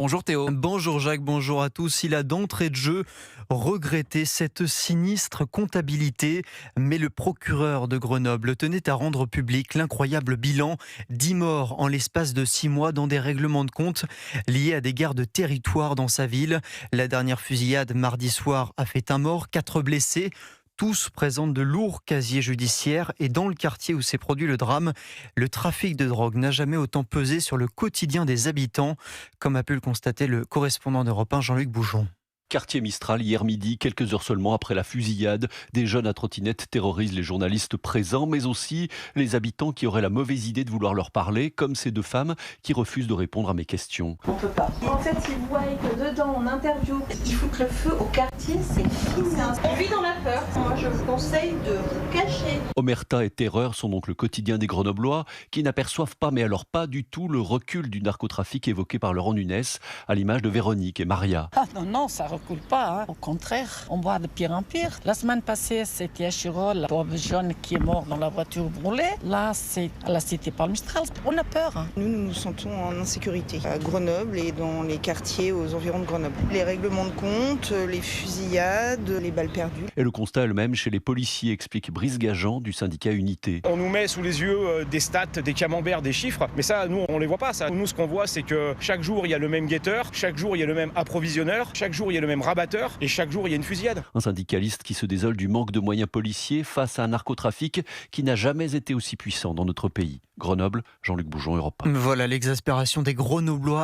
Bonjour Théo. Bonjour Jacques, bonjour à tous. Il a d'entrée de jeu regretté cette sinistre comptabilité, mais le procureur de Grenoble tenait à rendre public l'incroyable bilan: 10 morts en l'espace de 6 mois dans des règlements de compte liés à des guerres de territoire dans sa ville. La dernière fusillade mardi soir a fait un mort, 4 blessés. Tous présentent de lourds casiers judiciaires, et dans le quartier où s'est produit le drame, le trafic de drogue n'a jamais autant pesé sur le quotidien des habitants, comme a pu le constater le correspondant d'Europe 1, Jean-Luc Boujon. Quartier Mistral, hier midi, quelques heures seulement après la fusillade, des jeunes à trottinette terrorisent les journalistes présents, mais aussi les habitants qui auraient la mauvaise idée de vouloir leur parler, comme ces deux femmes qui refusent de répondre à mes questions. On peut pas. En fait, ils voient que dedans, on interview, ils foutent le feu au quartier, c'est fini. On vit dans la peur. Moi, je vous conseille de vous cacher. Omerta et Terreur sont donc le quotidien des Grenoblois, qui n'aperçoivent pas, mais alors pas du tout, le recul du narcotrafic évoqué par Laurent Nunez, à l'image de Véronique et Maria. Ah non, ça recule pas. Au contraire, on voit de pire en pire. La semaine passée, c'était à Chirol, la pauvre jeune qui est morte dans la voiture brûlée. Là, c'est à la cité Paul-Mistral. On a peur. Nous nous sentons en insécurité à Grenoble et dans les quartiers aux environs de Grenoble. Les règlements de compte, les fusillades, les balles perdues. Et le constat est le même chez les policiers, explique Brice Gajan du syndicat Unité. On nous met sous les yeux des stats, des camemberts, des chiffres, mais ça, nous, on les voit pas. Ça. Nous, ce qu'on voit, c'est que chaque jour, il y a le même guetteur, chaque jour, il y a le même approvisionneur, chaque jour, il y a le même rabatteur, et chaque jour, il y a une fusillade. Un syndicaliste qui se désole du manque de moyens policiers face à un narcotrafic qui n'a jamais été aussi puissant dans notre pays. Grenoble, Jean-Luc Boujon, Europe 1. Voilà l'exaspération des Grenoblois